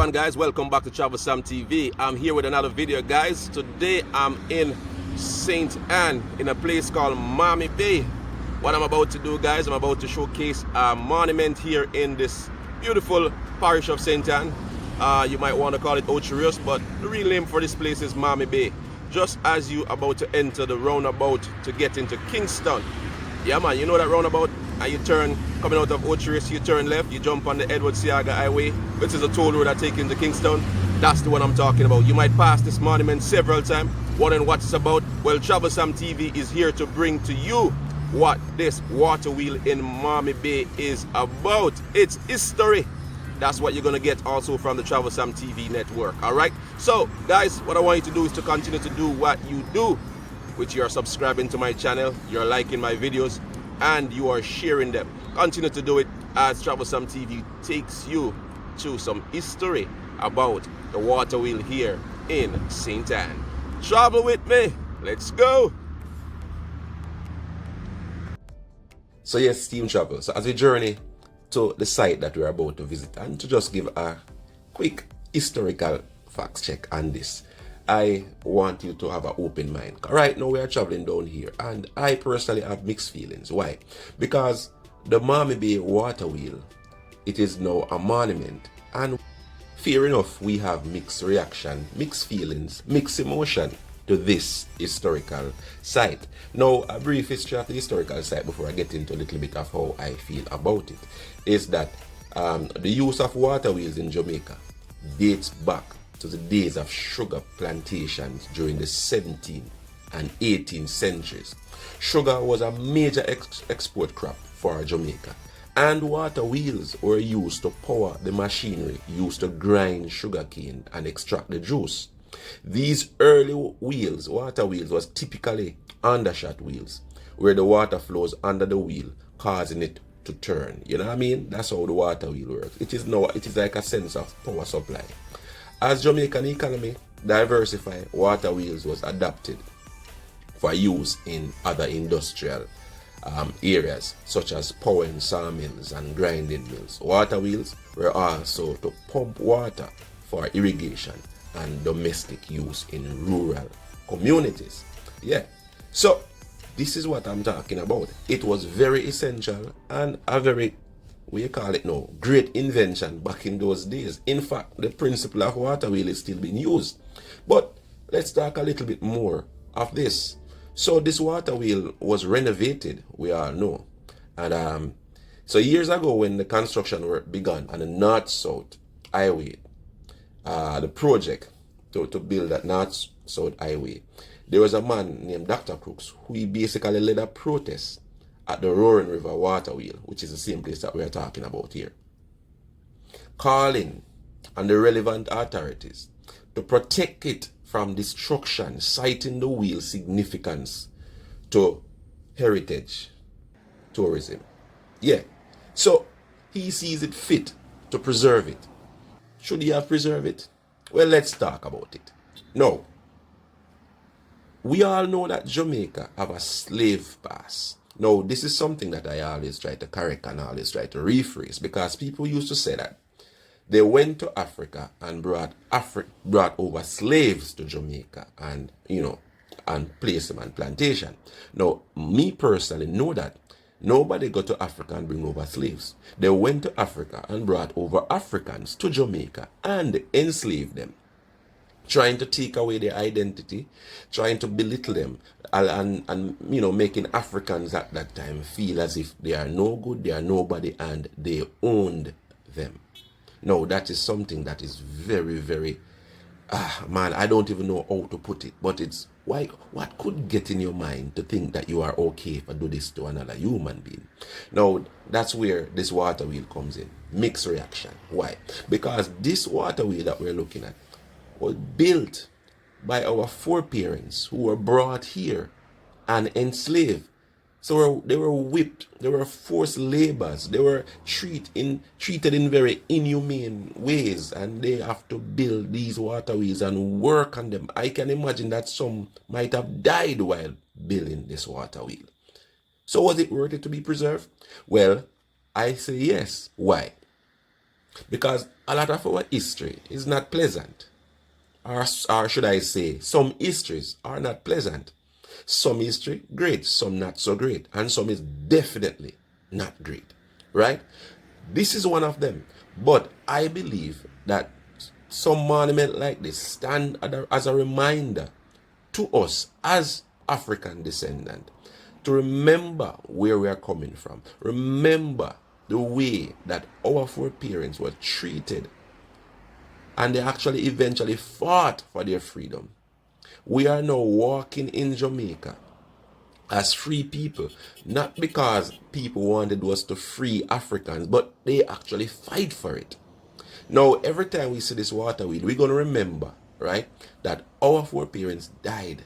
Wagwan guys, welcome back to Travel Sam TV. I'm here with another video guys. Today I'm in St. Ann in a place called Mammee Bay. What I'm about to do guys, I'm about to showcase a monument here in this beautiful parish of St. Ann. You might want to call it Ocherius, but the real name for this place is Mammee Bay. Just as you about to enter the roundabout to get into Kingston. Yeah man, you know that roundabout, and you turn, coming out of Ocherius, you turn left, you jump on the Edward Siaga Highway, which is a toll road that takes you into Kingston. That's the one I'm talking about. You might pass this monument several times, wondering what it's about. Well, Travel Sam TV is here to bring to you what this water wheel in Mammee Bay is about. It's history. That's what you're going to get also from the Travel Sam TV network. Alright, so guys, what I want you to do is to continue to do what you do, which you are subscribing to my channel, you're liking my videos, and you are sharing them. Continue to do it as Travel Sam TV takes you to some history about the water wheel here in St. Ann. Travel with me, let's go. So yes, team travel. So as we journey to the site that we're about to visit, and to just give a quick historical facts check on this, I want you to have an open mind. Right now we are traveling down here, and I personally have mixed feelings. Why? Because the Mammee Bay water wheel, it is now a monument, and fair enough, we have mixed reaction, mixed feelings, mixed emotion to this historical site. Now, a brief history of the historical site before I get into a little bit of how I feel about it is that the use of water wheels in Jamaica dates back to the days of sugar plantations during the 17th and 18th centuries. Sugar was a major export crop for Jamaica, and water wheels were used to power the machinery used to grind sugarcane and extract the juice. These early wheels, water wheels, was typically undershot wheels, where the water flows under the wheel, causing it to turn. You know what I mean? That's how the water wheel works. It is like a sense of power supply. As Jamaican economy diversified, water wheels was adapted for use in other industrial areas, such as powering sawmills and grinding mills. Water wheels were also to pump water for irrigation and domestic use in rural communities. Yeah, so this is what I'm talking about. It was very essential and a very, we call it now, great invention back in those days. In fact, the principle of water wheel is still being used. But let's talk a little bit more of this. So this water wheel was renovated, we all know. And so years ago, when the construction work began on the North-South Highway, the project to build that North-South Highway, there was a man named Dr. Crooks who basically led a protest at the Roaring River water wheel, which is the same place that we are talking about here, calling on the relevant authorities to protect it from destruction, citing the wheel's significance to heritage tourism. Yeah, so he sees it fit to preserve it. Should he have preserved it? Well, let's talk about it. Now, we all know that Jamaica have a slave pass. Now, this is something that I always try to correct and always try to rephrase, because people used to say that they went to Africa and brought over slaves to Jamaica and, and placed them on plantation. Now, me personally know that nobody got to Africa and bring over slaves. They went to Africa and brought over Africans to Jamaica and enslaved them, trying to take away their identity, trying to belittle them, and making Africans at that time feel as if they are no good, they are nobody, and they owned them. Now, that is something that is very, very, man, I don't even know how to put it, but it's, what could get in your mind to think that you are okay to do this to another human being? Now, that's where this water wheel comes in. Mixed reaction. Why? Because this water wheel that we're looking at was built by our foreparents who were brought here and enslaved. So they were whipped, they were forced labors, they were treated in very inhumane ways, and they have to build these water wheels and work on them. I can imagine that some might have died while building this water wheel. So was it worth it to be preserved? Well, I say yes. Why? Because a lot of our history is not pleasant. Or should I say, some histories are not pleasant. Some history great, some not so great, and some is definitely not great, right? This is one of them. But I believe that some monument like this stand as a reminder to us as African descendant to remember where we are coming from. Remember the way that our foreparents were treated, and they actually eventually fought for their freedom. We are now walking in Jamaica as free people, not because people wanted us to free Africans, but they actually fight for it. Now, every time we see this water wheel, we're going to remember, right, that our foreparents died,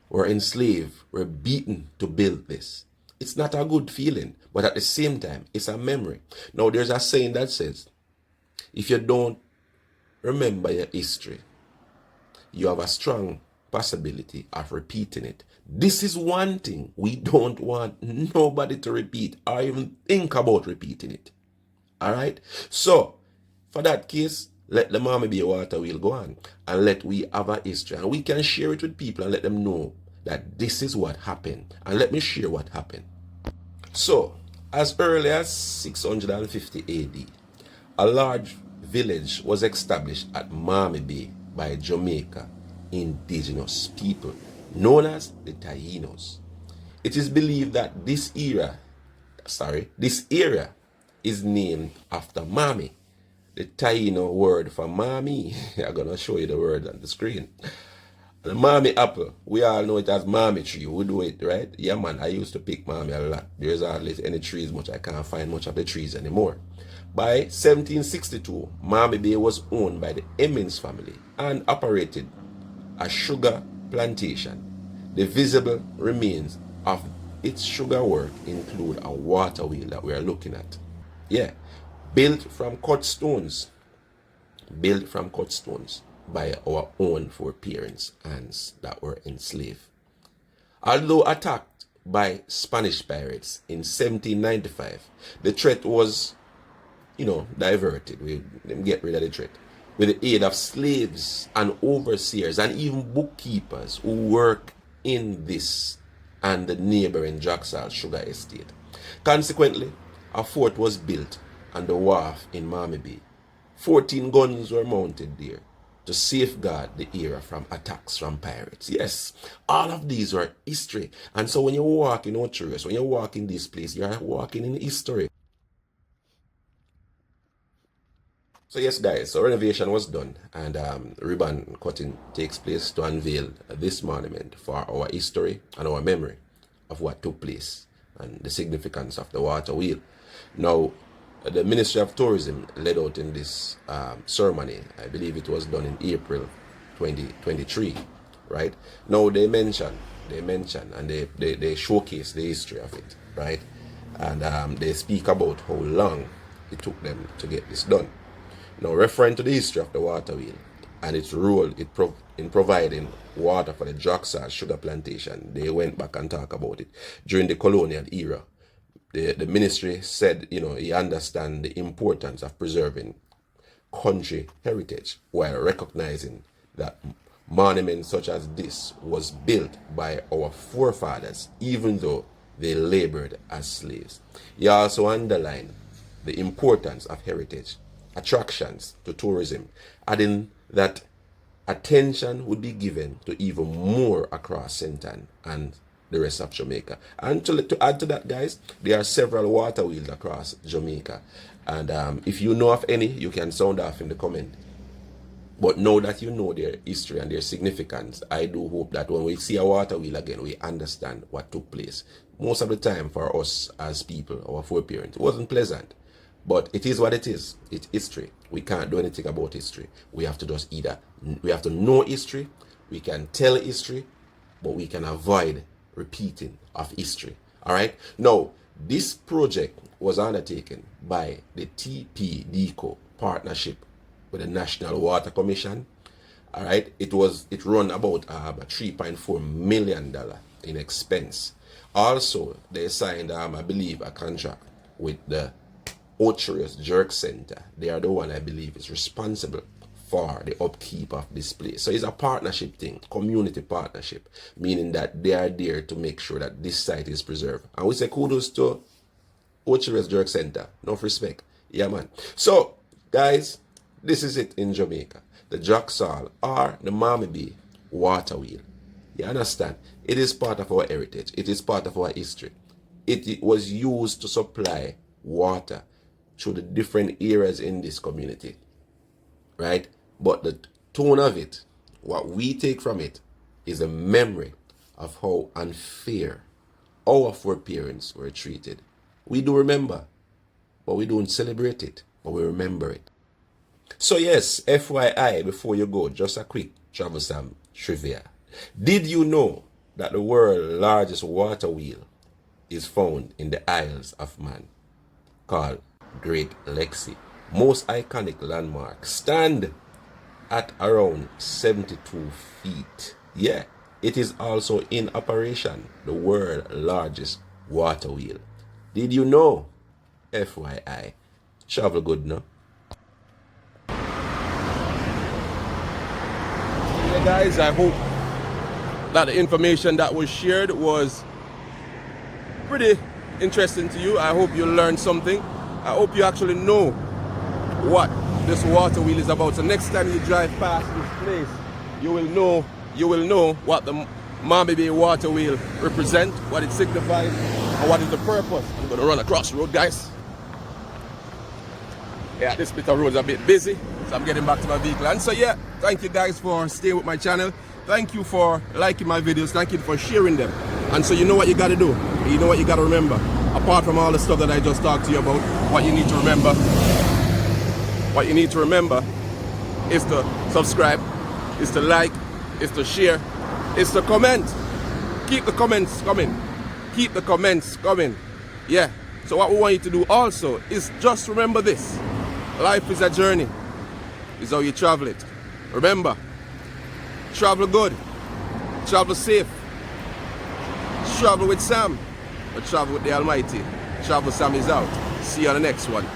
were enslaved, were beaten to build this. It's not a good feeling, but at the same time, it's a memory. Now, there's a saying that says, if you don't remember your history, you have a strong possibility of repeating it. This is one thing we don't want nobody to repeat or even think about repeating it. All right? So, for that case, let the Mammee Bay water wheel go on and let we have a history. And we can share it with people and let them know that this is what happened. And let me share what happened. So, as early as 650 AD, a large village was established at Mammee Bay by Jamaica indigenous people known as the Taínos. It is believed that this area is named after Mammee, the Taino word for Mammee. I'm gonna show you the word on the screen. The Mammee apple, we all know it as Mammee tree. We do it, right? Yeah, man, I used to pick Mammee a lot. There's hardly any trees much. I can't find much of the trees anymore. By 1762, Mammee Bay was owned by the Emmons family and operated a sugar plantation. The visible remains of its sugar work include a water wheel that we are looking at. Yeah, built from cut stones by our own foreparents hands that were enslaved. Although attacked by Spanish pirates in 1795, the threat was, diverted. We get rid of the threat with the aid of slaves and overseers and even bookkeepers who work in this and the neighboring Jacksal sugar estate. Consequently, a fort was built on the wharf in Mammee Bay. 14 guns were mounted there to safeguard the area from attacks from pirates. Yes, all of these were history. And so when you walk in Ochoas, when you walk in this place, you are walking in history. So yes, guys, so renovation was done, and ribbon cutting takes place to unveil this monument for our history and our memory of what took place and the significance of the water wheel. Now, the Ministry of Tourism led out in this ceremony. I believe it was done in April 2023, right? Now they mention and they showcase the history of it, right? And they speak about how long it took them to get this done. Now, referring to the history of the water wheel and its role in providing water for the Jacksal sugar plantation, they went back and talked about it during the colonial era. The ministry said, he understands the importance of preserving country heritage while recognizing that monuments such as this was built by our forefathers, even though they labored as slaves. He also underlined the importance of heritage attractions to tourism, adding that attention would be given to even more across St. and the rest of Jamaica. And to add to that, guys, there are several water wheels across Jamaica. And if you know of any, you can sound off in the comment. But now that you know their history and their significance, I do hope that when we see a water wheel again, we understand what took place. Most of the time for us as people, our foreparents, it wasn't pleasant. But it is what it is. It's history. We can't do anything about history. We have to just we have to know history, we can tell history, but we can avoid repeating of history. All right? Now, this project was undertaken by the TPDCO partnership with the National Water Commission. All right? It run about $3.4 million in expense. Also, they signed, I believe, a contract with the Ocherous Jerk Center. They are the one I believe is responsible for the upkeep of this place. So it's a partnership thing, community partnership, meaning that they are there to make sure that this site is preserved. And we say kudos to Ocherous Jerk Center. Enough respect. Yeah, man. So, guys, this is it in Jamaica. The Jacksal or the Mammee Bay water wheel. You understand? It is part of our heritage. It is part of our history. It was used to supply water through the different areas in this community. Right? But the tone of it, what we take from it, is a memory of how unfair our foreparents were treated. We do remember, but we don't celebrate it, but we remember it. So yes, FYI, before you go, just a quick troublesome trivia. Did you know that the world's largest water wheel is found in the Isles of Man, called Great Lexi? Most iconic landmark stand at around 72 feet. Yeah, it is also in operation, the world's largest water wheel. Did you know? FYI. Travel good, no? Yeah, guys, I hope that the information that was shared was pretty interesting to you. I hope you learned something. I hope you actually know what this water wheel is about. So next time you drive past this place, you will know what the Mammee Bay water wheel represents, what it signifies, and what is the purpose. I'm gonna run across the road, guys. Yeah, this bit of road is a bit busy, so I'm getting back to my vehicle. And so yeah, thank you guys for staying with my channel. Thank you for liking my videos. Thank you for sharing them. And so you know what you gotta do. You know what you gotta remember. Apart from all the stuff that I just talked to you about, what you need to remember. What you need to remember is to subscribe, is to like, is to share, is to comment. Keep the comments coming. Keep the comments coming. Yeah. So what we want you to do also is just remember this. Life is a journey. It's how you travel it. Remember, travel good, travel safe, travel with Sam, or travel with the Almighty. Travel Sam is out. See you on the next one.